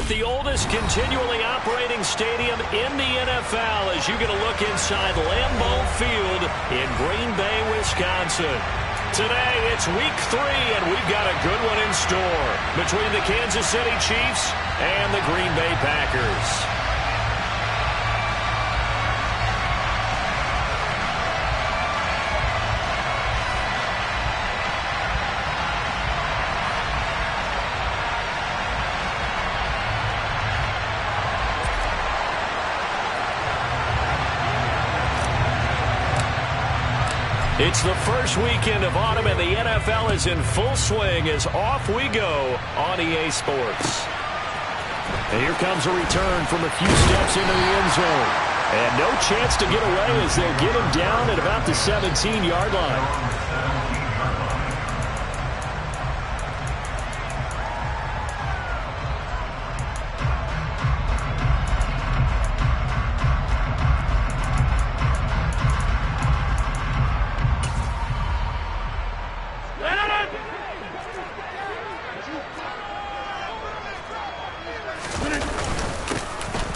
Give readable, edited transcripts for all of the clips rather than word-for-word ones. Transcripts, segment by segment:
at the oldest continually operating stadium in the NFL as you get a look inside Lambeau Field in Green Bay, Wisconsin. Today, it's week 3, and we've got a good one in store between the Kansas City Chiefs and the Green Bay Packers. It's the first weekend of autumn, and the NFL is in full swing as off we go on EA Sports. And here comes a return from a few steps into the end zone. And no chance to get away as they'll get him down at about the 17-yard line.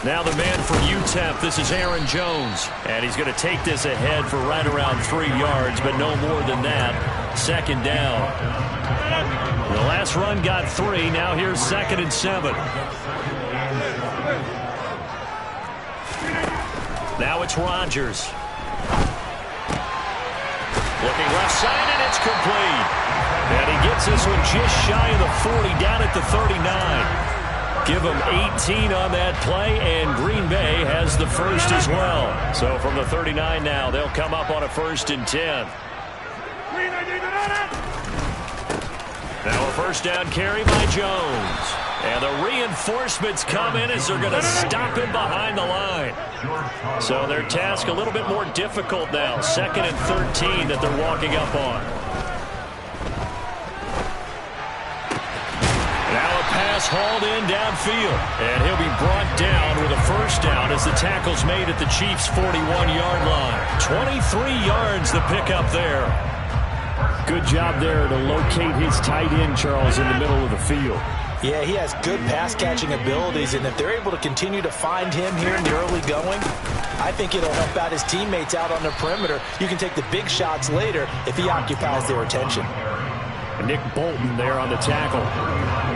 Now the man from UTEP, this is Aaron Jones. And he's going to take this ahead for right around 3 yards, but no more than that. Second down. The last run got 3. Now here's 2nd and 7. Now it's Rodgers. Looking left side, and it's complete. And he gets this one just shy of the 40, down at the 39. Give them 18 on that play, and Green Bay has the first as well. So from the 39 now, they'll come up on a 1st and 10. Now a first down carry by Jones. And the reinforcements come in as they're going to stop him behind the line. So their task a little bit more difficult now. 2nd and 13 that they're walking up on. Pass hauled in downfield, and he'll be brought down with a first down as the tackle's made at the Chiefs' 41-yard line. 23 yards the pickup there. Good job there to locate his tight end, Charles, in the middle of the field. Yeah, he has good pass-catching abilities, and if they're able to continue to find him here in the early going, I think it'll help out his teammates out on the perimeter. You can take the big shots later if he occupies their attention. Nick Bolton there on the tackle.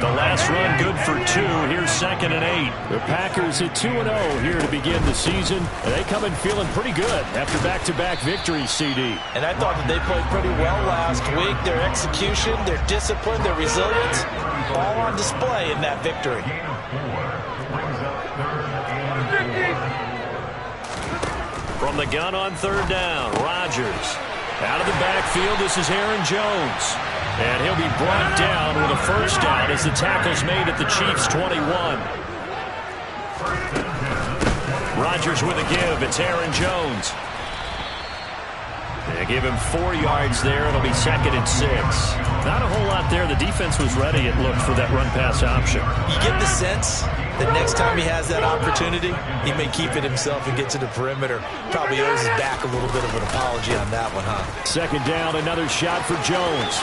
The last run good for 2. Here's 2nd and 8. The Packers at 2-0 here to begin the season. And they come in feeling pretty good after back-to-back victories, CD. And I thought that they played pretty well last week. Their execution, their discipline, their resilience, all on display in that victory. From the gun on 3rd down, Rodgers. Out of the backfield, this is Aaron Jones. And he'll be brought down with a first down as the tackle's made at the Chiefs' 21. Rodgers with a give. It's Aaron Jones. They give him 4 yards there. It'll be 2nd and 6. Not a whole lot there. The defense was ready, it looked, for that run-pass option. You get the sense that next time he has that opportunity, he may keep it himself and get to the perimeter. Probably owes his back a little bit of an apology on that one, huh? 2nd down, another shot for Jones.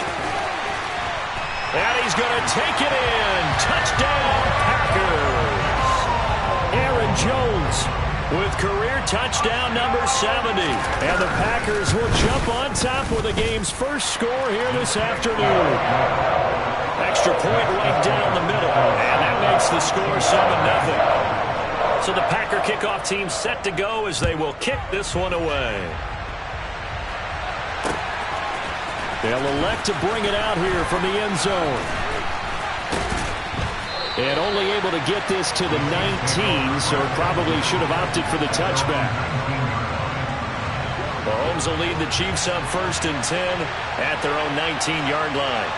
And he's going to take it in. Touchdown, Packers. Aaron Jones with career touchdown number 70. And the Packers will jump on top with the game's first score here this afternoon. Extra point right down the middle. And that makes the score 7-0. So the Packer kickoff team set to go as they will kick this one away. They'll elect to bring it out here from the end zone. And only able to get this to the 19, so probably should have opted for the touchback. Mahomes will lead the Chiefs up 1st and 10 at their own 19-yard line.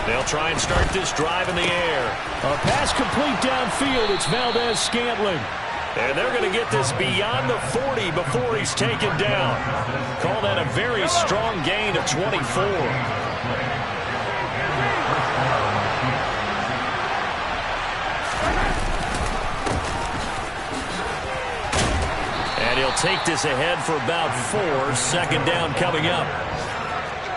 They'll try and start this drive in the air. A pass complete downfield. It's Valdez-Scantling. And they're going to get this beyond the 40 before he's taken down. Call that a very strong gain of 24. they'll take this ahead for about 4. Second down coming up.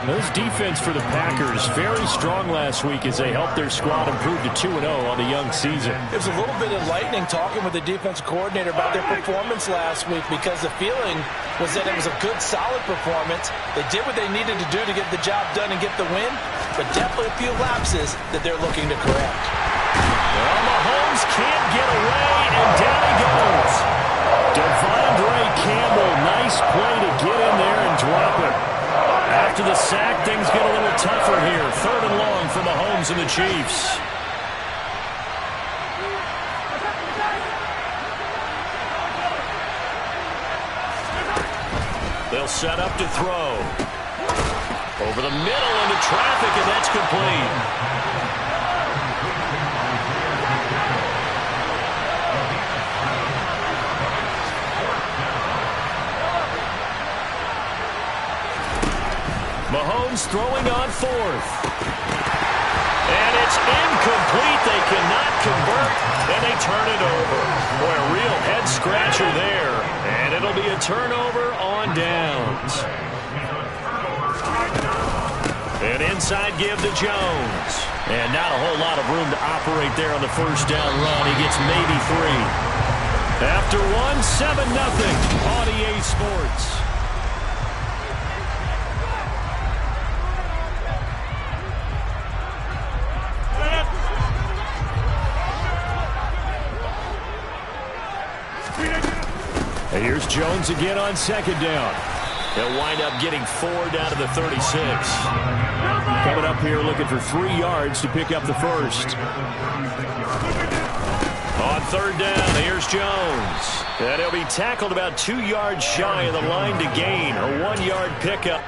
This defense for the Packers, very strong last week as they helped their squad improve to 2-0 on the young season. It was a little bit enlightening talking with the defensive coordinator about their performance last week because the feeling was that it was a good, solid performance. They did what they needed to do to get the job done and get the win, but definitely a few lapses that they're looking to correct. Well, Mahomes can't get away, and down he goes. Devondre Campbell, nice play to get in there and drop it. After the sack, things get a little tougher here. 3rd and long for Mahomes and the Chiefs. They'll set up to throw. Over the middle into traffic, and that's complete. Mahomes throwing on 4th. And it's incomplete. They cannot convert, and they turn it over. Boy, a real head-scratcher there. And it'll be a turnover on downs. An inside give to Jones. And not a whole lot of room to operate there on the first down run. He gets maybe 3. After 1, 7-0 on EA Sports. And here's Jones again on 2nd down. They'll wind up getting 4 down to the 36. Coming up here looking for 3 yards to pick up the first. On 3rd down, here's Jones. And he'll be tackled about 2 yards shy of the line to gain. A 1-yard pickup.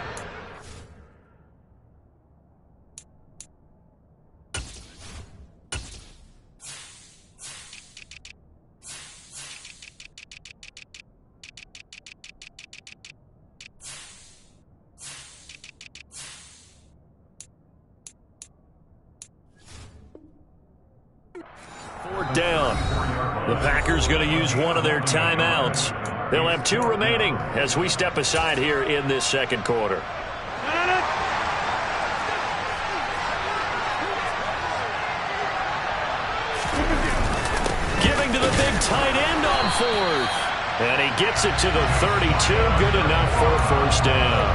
Down. The Packers going to use one of their timeouts. They'll have 2 remaining as we step aside here in this second quarter. Giving to the big tight end on 4th. And he gets it to the 32. Good enough for a first down.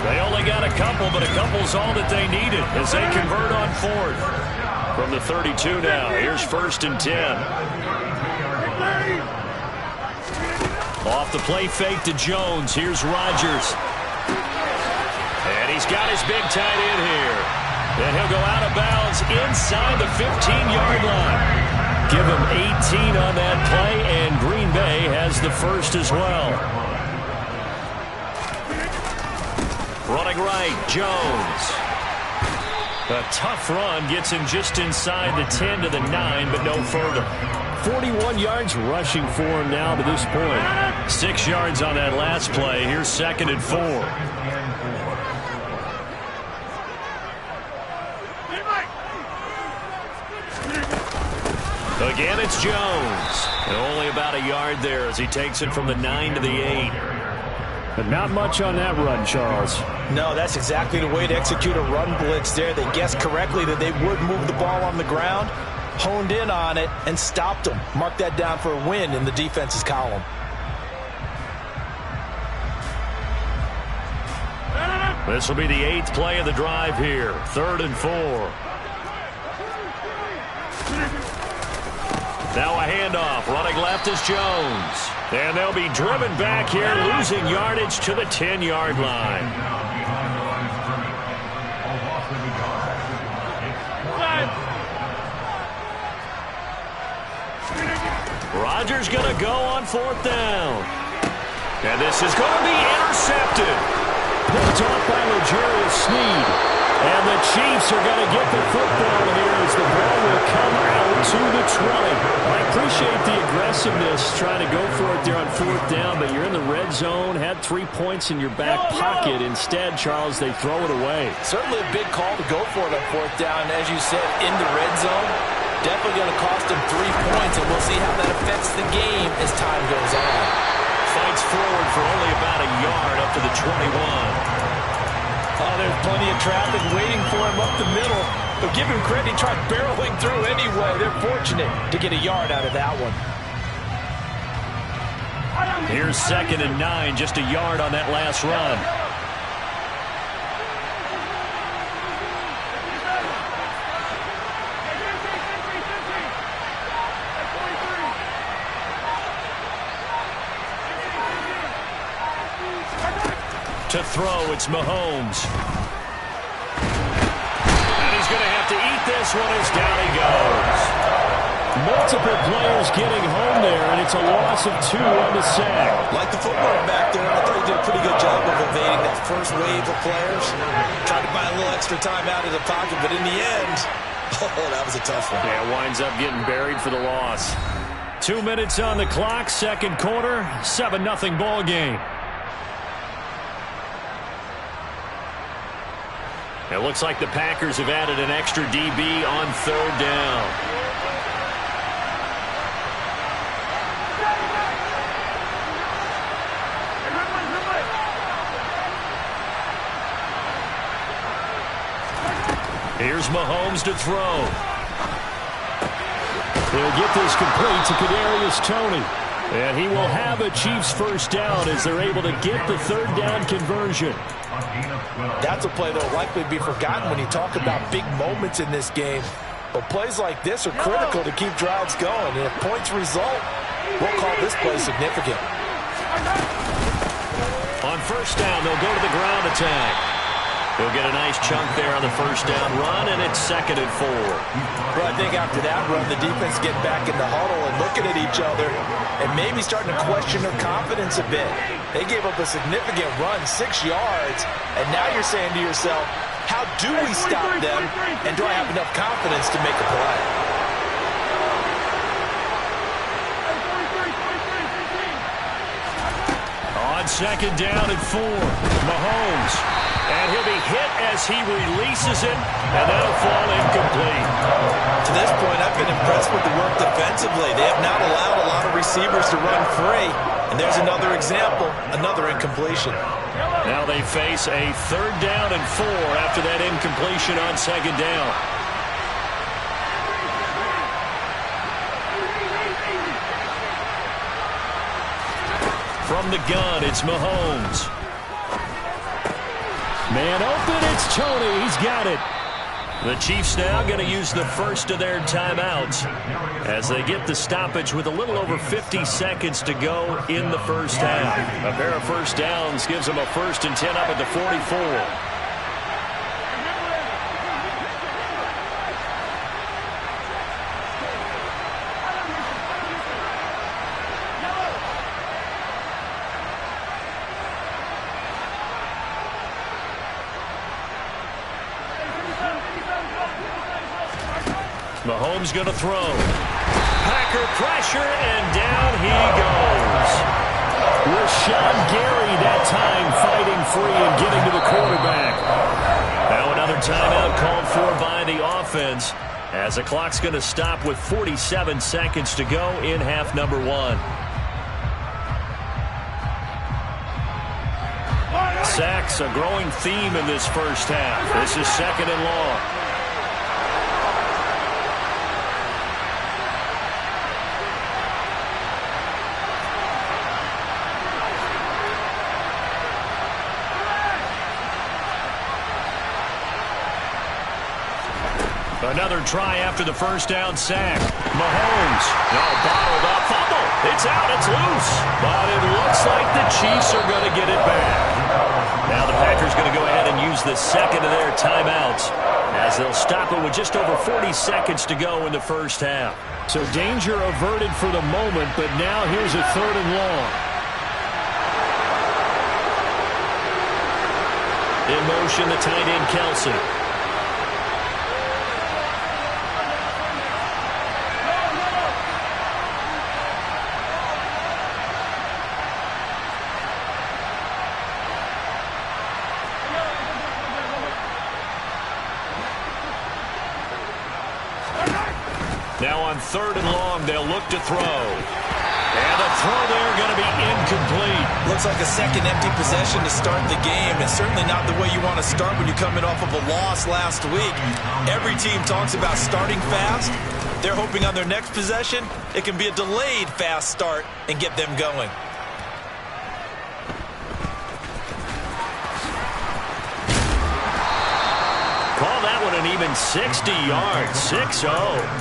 They only got a couple, but a couple's all that they needed as they convert on 4th. From the 32 now, here's 1st and 10. Off the play fake to Jones. Here's Rodgers. And he's got his big tight end here. And he'll go out of bounds inside the 15-yard line. Give him 18 on that play, and Green Bay has the first as well. Running right, Jones. A tough run gets him just inside the 10 to the 9, but no further. 41 yards rushing for him now to this point. 6 yards on that last play. Here's 2nd and 4. Again, it's Jones. And only about a yard there as he takes it from the 9 to the 8. But not much on that run, Charles. No, that's exactly the way to execute a run blitz there. They guessed correctly that they would move the ball on the ground, honed in on it, and stopped them. Mark that down for a win in the defense's column. This will be the 8th play of the drive here. 3rd and 4. Now a handoff. Running left is Jones. And they'll be driven back here, losing yardage to the 10-yard line. Rodgers going to go on 4th down. And this is going to be intercepted. Picked off by L'Jarius Sneed. And the Chiefs are going to get the football here as the ball will come out to the 20. I appreciate the aggressiveness trying to go for it there on 4th down, but you're in the red zone, had 3 points in your back pocket. Instead, Charles, they throw it away. Certainly a big call to go for it on 4th down. As you said, in the red zone, definitely going to cost them 3 points, and we'll see how that affects the game as time goes on. Fights forward for only about a yard up to the 21. Oh, there's plenty of traffic waiting for him up the middle. But give him credit, he tried barreling through anyway. They're fortunate to get a yard out of that one. Here's 2nd and 9, just a yard on that last run. To throw, it's Mahomes. And he's going to have to eat this one as down he goes. Multiple players getting home there, and it's a loss of 2 on the sack. Like the footwork back there, I thought he did a pretty good job of evading that first wave of players. Tried to buy a little extra time out of the pocket, but in the end, oh, that was a tough one. Yeah, winds up getting buried for the loss. 2 minutes on the clock, second quarter, 7-0 ball game. It looks like the Packers have added an extra DB on 3rd down. Here's Mahomes to throw. They'll get this complete to Kadarius Toney. And he will have a Chiefs first down as they're able to get the 3rd down conversion. That's a play that will likely be forgotten when you talk about big moments in this game. But plays like this are critical to keep drives going. And if points result, we'll call this play significant. On 1st down, they'll go to the ground attack. They'll get a nice chunk there on the 1st down run, and it's 2nd and 4. Well, I think after that run, the defense get back in the huddle and looking at each other and maybe starting to question their confidence a bit. They gave up a significant run, 6 yards, and now you're saying to yourself, how do we stop them, and do I have enough confidence to make a play? On 2nd down and 4, Mahomes. And he'll be hit as he releases it, and that'll fall incomplete. To this point, I've been impressed with the work defensively. They have not allowed a lot of receivers to run free. And there's another example, another incompletion. Now they face a 3rd down and 4 after that incompletion on 2nd down. From the gun, it's Mahomes. Man open, it's Toney. He's got it. The Chiefs now going to use the first of their timeouts as they get the stoppage with a little over 50 seconds to go in the first half. A pair of first downs gives them a 1st and 10 up at the 44. Mahomes going to throw. Packer pressure, and down he goes. Rashawn Gary that time fighting free and getting to the quarterback. Now another timeout called for by the offense as the clock's going to stop with 47 seconds to go in half number 1. Sacks, a growing theme in this first half. This is 2nd and long. Another try after the first down sack. Mahomes. No, bottled up. Fumble. It's out. It's loose. But it looks like the Chiefs are going to get it back. Now the Packers going to go ahead and use the second of their timeouts as they'll stop it with just over 40 seconds to go in the first half. So danger averted for the moment, but now here's a 3rd and long. In motion, the tight end Kelsey. Now on 3rd and long, they'll look to throw. And the throw there going to be incomplete. Looks like a second empty possession to start the game. It's certainly not the way you want to start when you're coming off of a loss last week. Every team talks about starting fast. They're hoping on their next possession, it can be a delayed fast start and get them going. Call that one an even 60 yards, 6-0.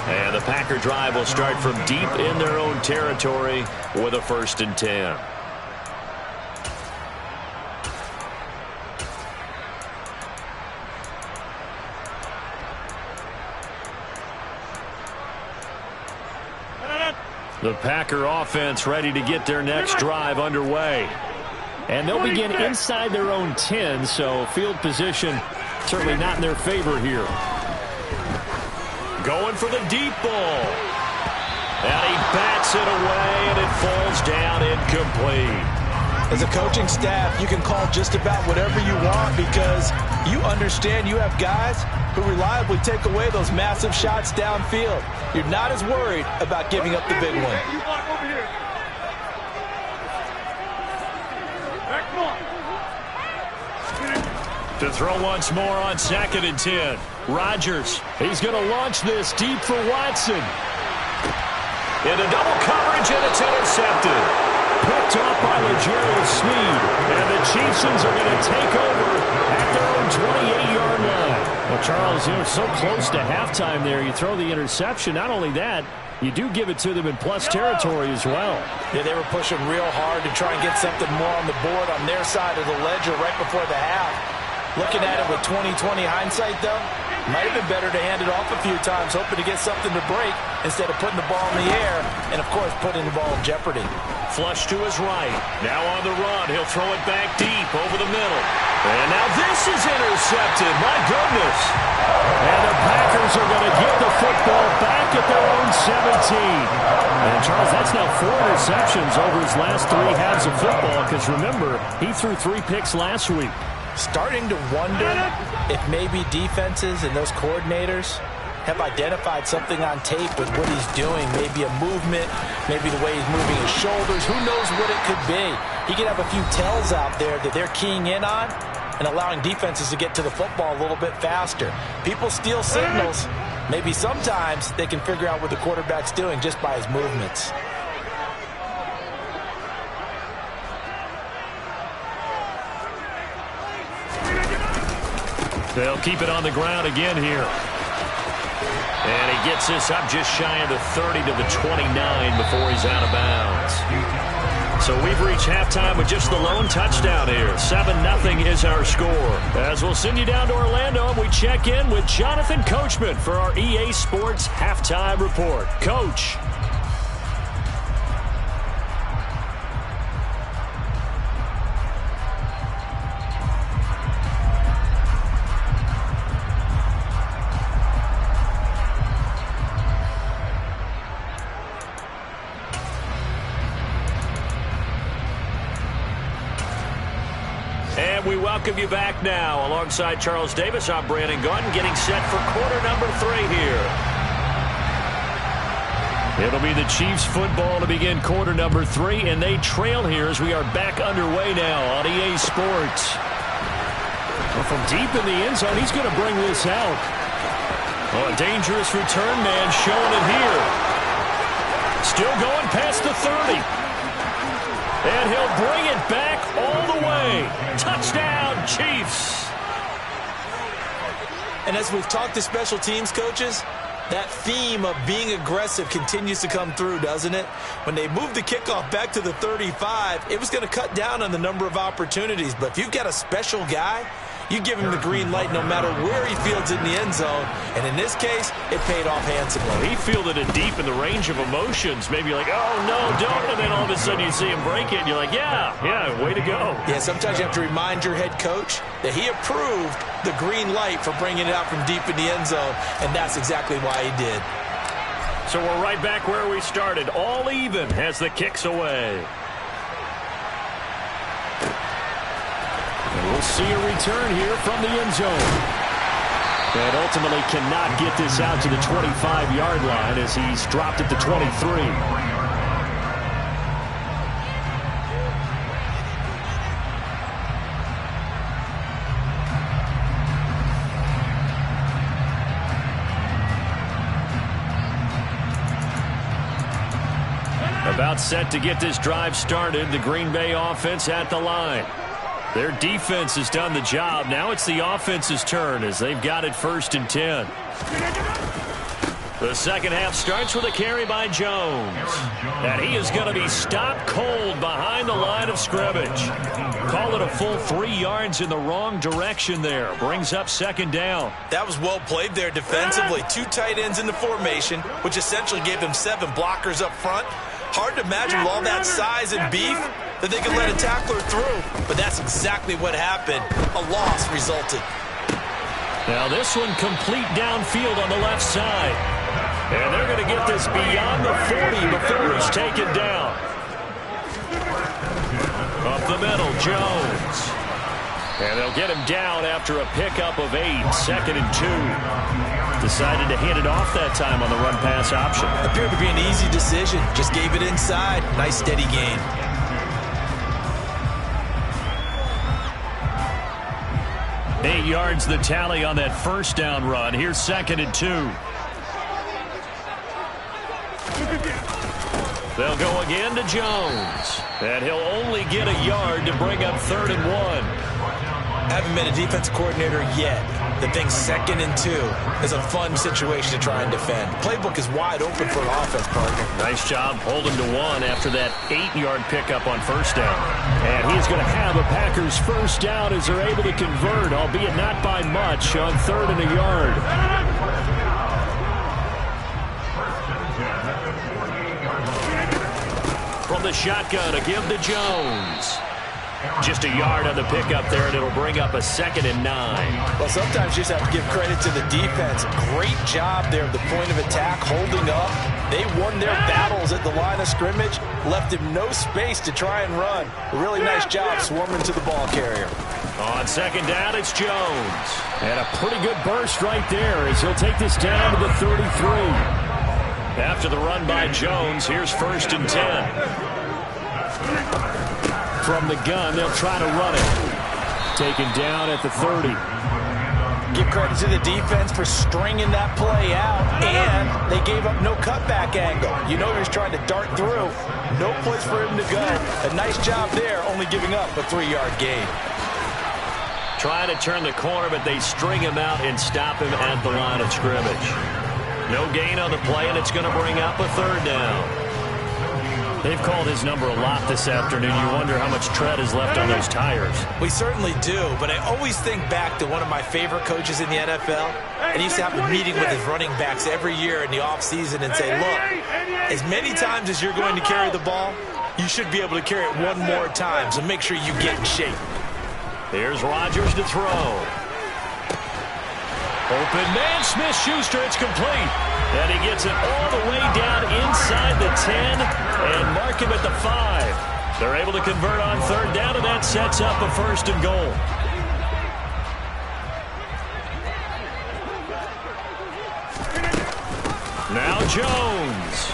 And the Packer drive will start from deep in their own territory with a 1st and 10. The Packer offense ready to get their next drive underway. And they'll begin inside their own 10, so field position certainly not in their favor here. Going for the deep ball. And he bats it away, and it falls down incomplete. As a coaching staff, you can call just about whatever you want because you understand you have guys who reliably take away those massive shots downfield. You're not as worried about giving up the big one. To throw once more on 2nd and 10. Rodgers, he's going to launch this deep for Watson. Into double coverage, and it's intercepted. Picked off by L'Jarius Sneed. And the Chiefs are going to take over at their own 28-yard line. Well, Charles, so close to halftime there. You throw the interception. Not only that, you do give it to them in plus territory as well. Yeah, they were pushing real hard to try and get something more on the board on their side of the ledger right before the half. Looking at it with 20/20 hindsight, though, might have been better to hand it off a few times, hoping to get something to break instead of putting the ball in the air and, of course, putting the ball in jeopardy. Flush to his right. Now on the run. He'll throw it back deep over the middle. And now this is intercepted. My goodness. And the Packers are going to get the football back at their own 17. And, Charles, that's now 4 interceptions over his last 3 halves of football because, remember, he threw 3 picks last week. Starting to wonder if maybe defenses and those coordinators have identified something on tape with what he's doing. Maybe a movement, maybe the way he's moving his shoulders. Who knows what it could be? He could have a few tells out there that they're keying in on and allowing defenses to get to the football a little bit faster. People steal signals. Maybe sometimes they can figure out what the quarterback's doing just by his movements. They'll keep it on the ground again here. And he gets this up just shy of the 30 to the 29 before he's out of bounds. So we've reached halftime with just the lone touchdown here. 7-0 is our score. As we'll send you down to Orlando, and we check in with Jonathan Coachman for our EA Sports Halftime Report. Coach. And we welcome you back now. Alongside Charles Davis, I'm Brandon Gaudin, getting set for quarter number 3 here. It'll be the Chiefs football to begin quarter number 3, and they trail here as we are back underway now on EA Sports. Well, from deep in the end zone, he's going to bring this out. Oh, a dangerous return man showing it here. Still going past the 30. And he'll bring it back all the way. Touchdown, Chiefs. And as we've talked to special teams coaches, that theme of being aggressive continues to come through, doesn't it? When they moved the kickoff back to the 35, it was going to cut down on the number of opportunities. But if you've got a special guy, you give him the green light no matter where he fields it in the end zone. And in this case, it paid off handsomely. He fielded it deep in the range of emotions. Maybe like, oh, no, don't. And then all of a sudden you see him break it, and you're like, yeah, way to go. Yeah, sometimes you have to remind your head coach that he approved the green light for bringing it out from deep in the end zone, and that's exactly why he did. So we're right back where we started. All even as the kick's away. And we'll see a return here from the end zone. And ultimately cannot get this out to the 25-yard line as he's dropped it to 23. About set to get this drive started. The Green Bay offense at the line. Their defense has done the job. Now it's the offense's turn as they've got it 1st and 10. The second half starts with a carry by Jones. And he is going to be stopped cold behind the line of scrimmage. Call it a full 3 yards in the wrong direction there. Brings up 2nd down. That was well played there defensively. 2 tight ends in the formation, which essentially gave them 7 blockers up front. Hard to imagine with all that size and beef that they could let a tackler through. But that's exactly what happened. A loss resulted. Now this one complete downfield on the left side. And they're going to get this beyond the 40 before he's taken down. Up the middle, Jones. And they'll get him down after a pickup of 8, 2nd and 2. Decided to hand it off that time on the run-pass option. Appeared to be an easy decision. Just gave it inside. Nice steady gain. Eight yards the tally on that 1st down run. Here's 2nd and 2. They'll go again to Jones. And he'll only get a yard to bring up 3rd and 1. Haven't been a defensive coordinator yet. The thing's 2nd and 2 is a fun situation to try and defend. Playbook is wide open for an offense partner. Nice job holding to 1 after that 8-yard pickup on 1st down. And he's going to have a Packers 1st down as they're able to convert, albeit not by much, on 3rd and a yard. From the shotgun, a give to Jones. Just a yard on the pickup there, and it'll bring up a 2nd and 9. Well, sometimes you just have to give credit to the defense. Great job there at the point of attack, holding up. They won their battles at the line of scrimmage, left him no space to try and run. A really nice job swarming to the ball carrier. On 2nd down, it's Jones. And a pretty good burst right there as he'll take this down to the 33. After the run by Jones, here's 1st and 10. From the gun, they'll try to run it. Taken down at the 30. Give credit to the defense for stringing that play out, and they gave up no cutback angle. You know he was trying to dart through. No place for him to go. A nice job there, only giving up a 3-yard gain. Trying to turn the corner, but they string him out and stop him at the line of scrimmage. No gain on the play, and it's going to bring up a 3rd down. They've called his number a lot this afternoon. You wonder how much tread is left on those tires. We certainly do, but I always think back to one of my favorite coaches in the NFL. And he used to have a meeting with his running backs every year in the offseason and say, look, as many times as you're going to carry the ball, you should be able to carry it one more time, so make sure you get in shape. Here's Rodgers to throw. Open man, Smith-Schuster, it's complete. And he gets it all the way down inside the 10 and mark him at the 5. They're able to convert on 3rd down, and that sets up a 1st and goal. Now Jones.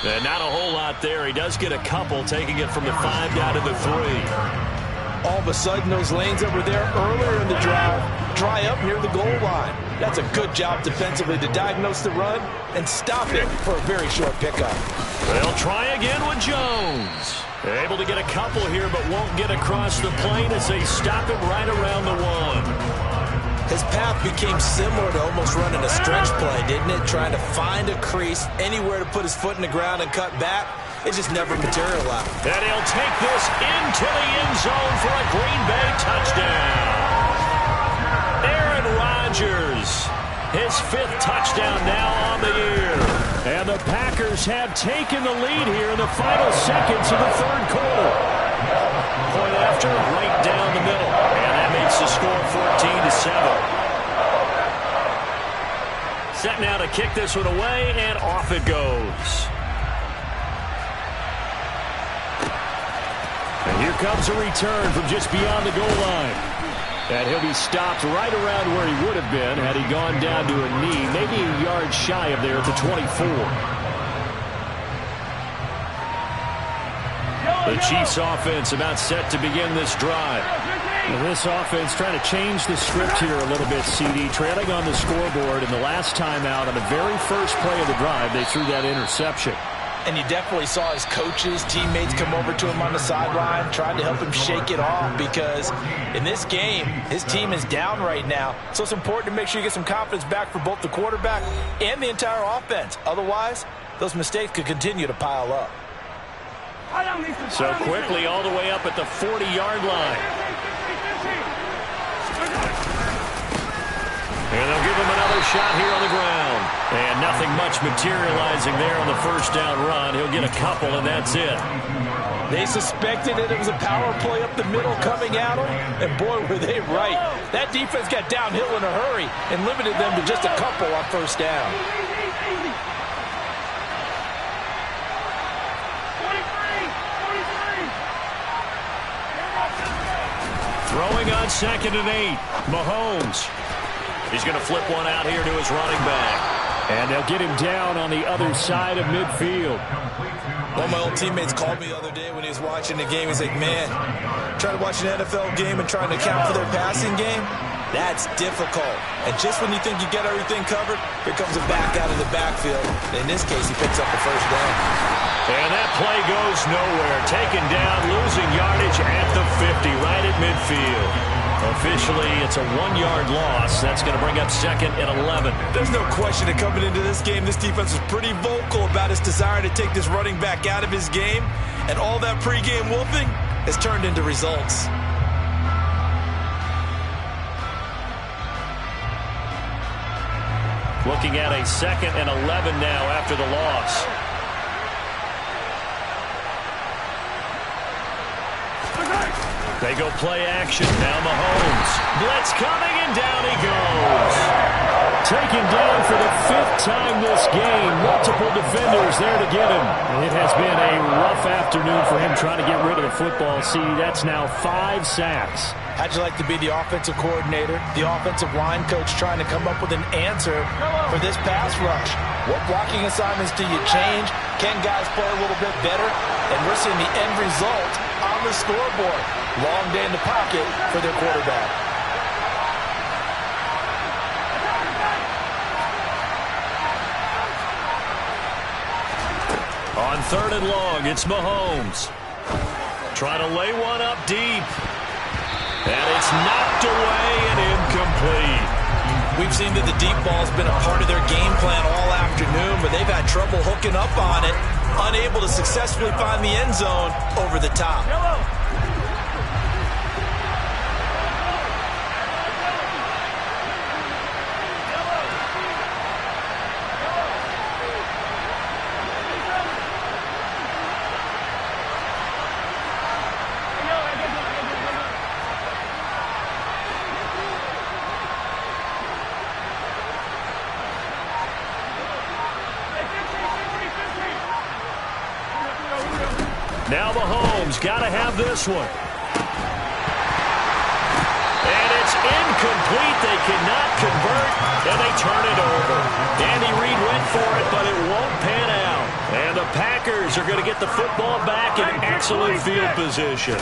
And not a whole lot there. He does get a couple, taking it from the 5 down to the 3. All of a sudden, those lanes that were there earlier in the drive dry up near the goal line. That's a good job defensively to diagnose the run and stop it for a very short pickup. They'll try again with Jones. They're able to get a couple here, but won't get across the plane as they stop him right around the 1. His path became similar to almost running a stretch play, didn't it? Trying to find a crease, anywhere to put his foot in the ground and cut back. It just never materialized. And he'll take this into the end zone for a Green Bay touchdown. Aaron Rodgers, his 5th touchdown now on the year. And the Packers have taken the lead here in the final seconds of the 3rd quarter. Point after, right down the middle. And that makes the score 14-7. Set now to kick this one away, and off it goes. And here comes a return from just beyond the goal line. And he'll be stopped right around where he would have been had he gone down to a knee, maybe a yard shy of there at the 24. The Chiefs offense about set to begin this drive. Well, this offense trying to change the script here a little bit, CD. Trailing on the scoreboard, and the last time out on the very first play of the drive, they threw that interception. And you definitely saw his coaches, teammates come over to him on the sideline, trying to help him shake it off, because in this game, his team is down right now. So it's important to make sure you get some confidence back for both the quarterback and the entire offense. Otherwise, those mistakes could continue to pile up. So quickly all the way up at the 40-yard line. And they'll give him another shot here on the ground. And nothing much materializing there on the first down run. He'll get a couple, and that's it. They suspected it was a power play up the middle coming at them, and boy, were they right. That defense got downhill in a hurry and limited them to just a couple on first down. Throwing on 2nd and 8. Mahomes. He's going to flip one out here to his running back. And they'll get him down on the other side of midfield. One of my old teammates called me the other day when he was watching the game. He's like, man, trying to watch an NFL game and trying to account for their passing game, that's difficult. And just when you think you get everything covered, here comes a back out of the backfield. In this case, he picks up the first down. And that play goes nowhere. Taken down, losing yardage at the 50, right at midfield. Officially, it's a 1-yard loss. That's going to bring up 2nd and 11. There's no question that coming into this game, this defense was pretty vocal about its desire to take this running back out of his game. And all that pregame wolfing has turned into results. Looking at a 2nd and 11 now after the loss. They go play action. Now Mahomes. Blitz coming, and down he goes. Taken down for the 5th time this game. Multiple defenders there to get him. It has been a rough afternoon for him trying to get rid of the football. See, that's now 5 sacks. How'd you like to be the offensive coordinator, the offensive line coach trying to come up with an answer for this pass rush? What blocking assignments do you change? Can guys play a little bit better? And we're seeing the end result on the scoreboard. Long day in the pocket for their quarterback. On 3rd and long, it's Mahomes. Trying to lay one up deep. And it's knocked away and incomplete. We've seen that the deep ball's been a part of their game plan all afternoon, but they've had trouble hooking up on it, unable to successfully find the end zone over the top. Now Mahomes got to have this one. And it's incomplete. They cannot convert, and they turn it over. Andy Reid went for it, but it won't pan out. And the Packers are going to get the football back in excellent field position.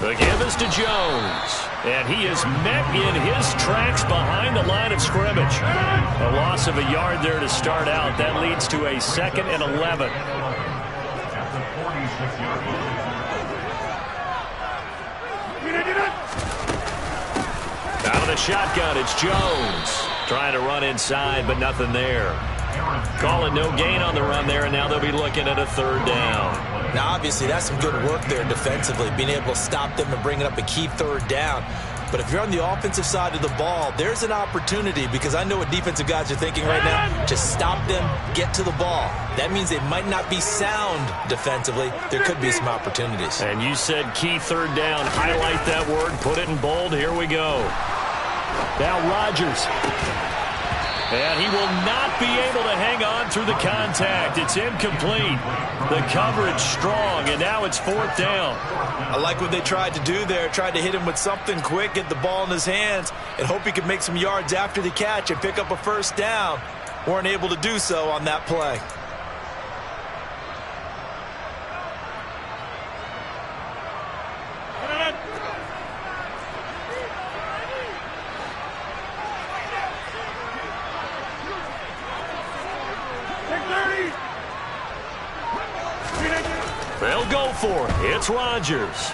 The give is to Jones. And he is met in his tracks behind the line of scrimmage. A loss of a yard there to start out. That leads to a 2nd and 11. Out of the shotgun, it's Jones. Trying to run inside, but nothing there. Call it no gain on the run there, and now they'll be looking at a 3rd down. Now, obviously, that's some good work there defensively, being able to stop them and bringing up a key 3rd down. But if you're on the offensive side of the ball, there's an opportunity, because I know what defensive guys are thinking right now. Just stop them, get to the ball. That means they might not be sound defensively. There could be some opportunities. And you said key 3rd down. Highlight that word. Put it in bold. Here we go. Now Rodgers. And he will not be able to hang on through the contact. It's incomplete. The coverage strong, and now it's 4th down. I like what they tried to do there. Tried to hit him with something quick, get the ball in his hands, and hope he could make some yards after the catch and pick up a 1st down. Weren't able to do so on that play. They'll go for it. It's Rodgers.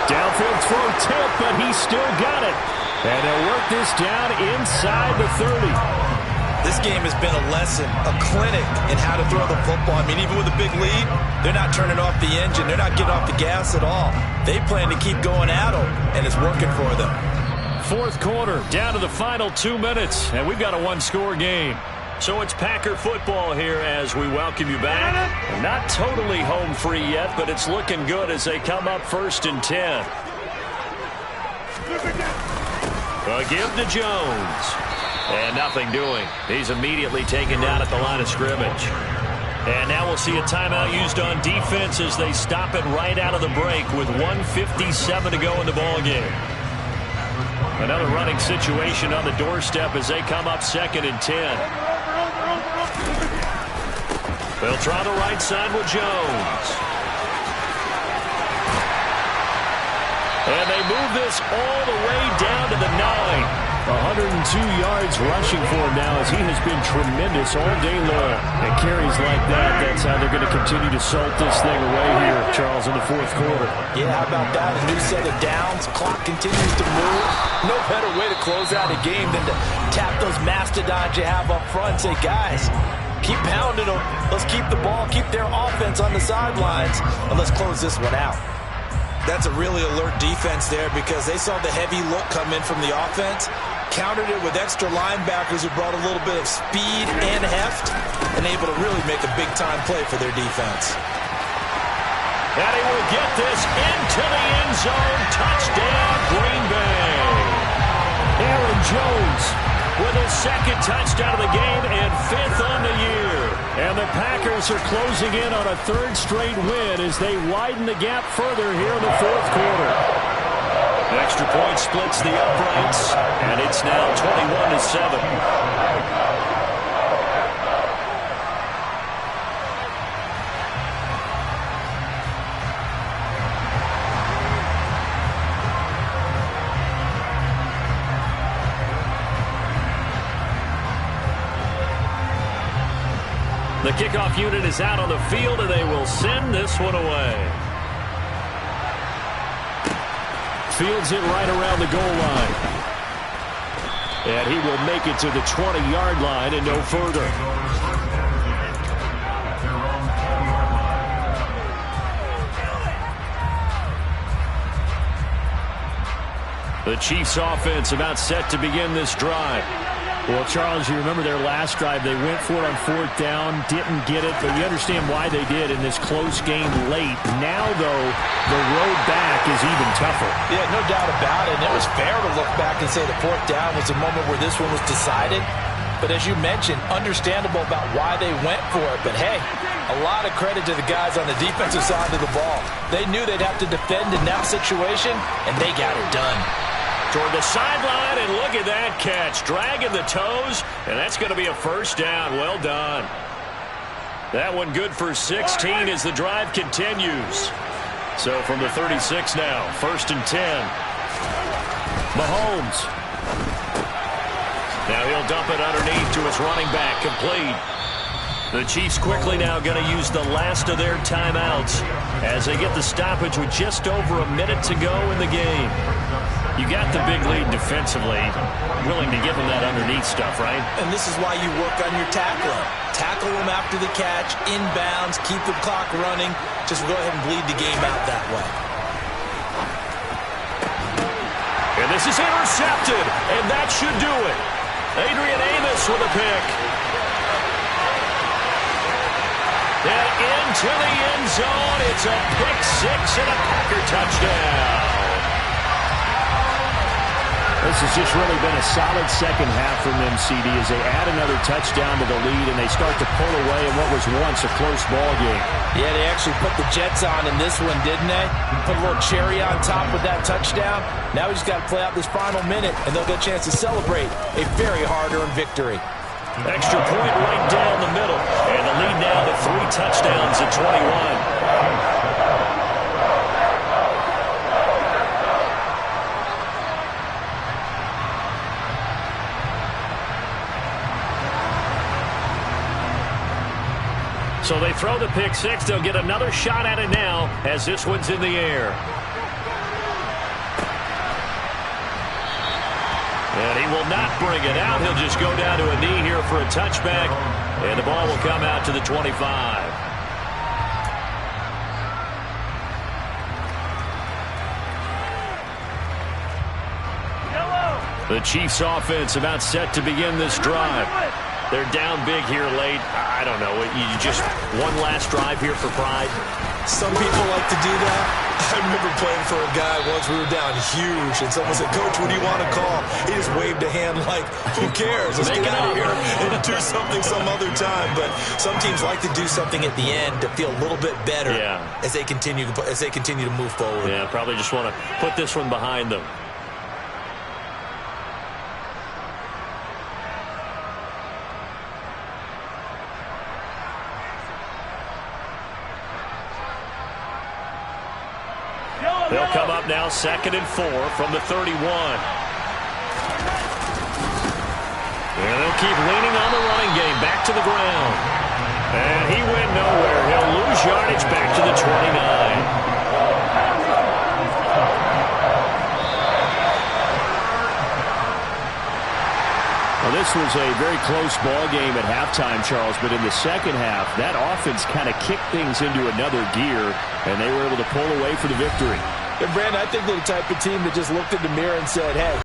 Downfield throw tilt, but he still got it. And they'll work this down inside the 30. This game has been a lesson, a clinic in how to throw the football. I mean, even with a big lead, they're not turning off the engine. They're not getting off the gas at all. They plan to keep going at them, and it's working for them. Fourth quarter, down to the final 2 minutes, and we've got a one-score game. So it's Packer football here as we welcome you back. Not totally home free yet, but it's looking good as they come up 1st and 10. A give to Jones. And nothing doing. He's immediately taken down at the line of scrimmage. And now we'll see a timeout used on defense as they stop it right out of the break with 1:57 to go in the ballgame. Another running situation on the doorstep as they come up 2nd and 10. They'll try the right side with Jones. And they move this all the way down to the 9. 102 yards rushing for him now as he has been tremendous all day long. And carries like that, that's how they're going to continue to salt this thing away here, Charles, in the fourth quarter. Yeah, how about that? A new set of downs. Clock continues to move. No better way to close out a game than to tap those mastodons you have up front and say, guys, keep pounding them. Let's keep the ball, keep their offense on the sidelines, and let's close this one out. That's a really alert defense there because they saw the heavy look come in from the offense, countered it with extra linebackers who brought a little bit of speed and heft, and able to really make a big-time play for their defense. And he will get this into the end zone. Touchdown, Green Bay. Aaron Jones with his 2nd touchdown of the game and 5th on the year. And the Packers are closing in on a 3rd straight win as they widen the gap further here in the fourth quarter. An extra point splits the uprights, and it's now 21-7. The kickoff unit is out on the field, and they will send this one away. Fields it right around the goal line. And he will make it to the 20-yard line and no further. The Chiefs offense about set to begin this drive. Well, Charles, you remember their last drive. They went for it on 4th down, didn't get it, but you understand why they did in this close game late. Now, though, the road back is even tougher. Yeah, no doubt about it. And it was fair to look back and say the 4th down was the moment where this one was decided. But as you mentioned, understandable about why they went for it. But, hey, a lot of credit to the guys on the defensive side of the ball. They knew they'd have to defend in that situation, and they got it done. Toward the sideline, and look at that catch. Dragging the toes, and that's going to be a 1st down. Well done. That one good for 16 as the drive continues. So from the 36 now, 1st and 10. Mahomes. Now he'll dump it underneath to his running back, complete. The Chiefs quickly now going to use the last of their timeouts as they get the stoppage with just over a minute to go in the game. You got the big lead defensively, willing to give them that underneath stuff, right? And this is why you work on your tackling. Tackle them after the catch, inbounds, keep the clock running. Just go ahead and bleed the game out that way. And this is intercepted, and that should do it. Adrian Amos with a pick. And into the end zone, it's a pick 6 and a Packer touchdown. This has just really been a solid second half from them, CD, as they add another touchdown to the lead and they start to pull away in what was once a close ball game. Yeah, they actually put the Jets on in this one, didn't they? Put a little cherry on top with that touchdown. Now we just got to play out this final minute, and they'll get a chance to celebrate a very hard-earned victory. Extra point right down the middle, and the lead now to 3 touchdowns at 21. So they throw the pick six. They'll get another shot at it now as this one's in the air. And he will not bring it out. He'll just go down to a knee here for a touchback. And the ball will come out to the 25. The Chiefs offense about set to begin this drive. They're down big here late. I don't know. You just one last drive here for pride. Some people like to do that. I remember playing for a guy once. We were down huge, and someone said, "Coach, what do you want to call?" He just waved a hand like, "Who cares? Let's get out of here and do something some other time." But some teams like to do something at the end to feel a little bit better as they continue to move forward. Yeah, probably just want to put this one behind them. They'll come up now 2nd and 4 from the 31. And they'll keep leaning on the running game back to the ground. And he went nowhere. He'll lose yardage back to the 29. Well, this was a very close ball game at halftime, Charles, but in the second half, that offense kind of kicked things into another gear, and they were able to pull away for the victory. And, Brandon, I think they're the type of team that just looked in the mirror and said, hey,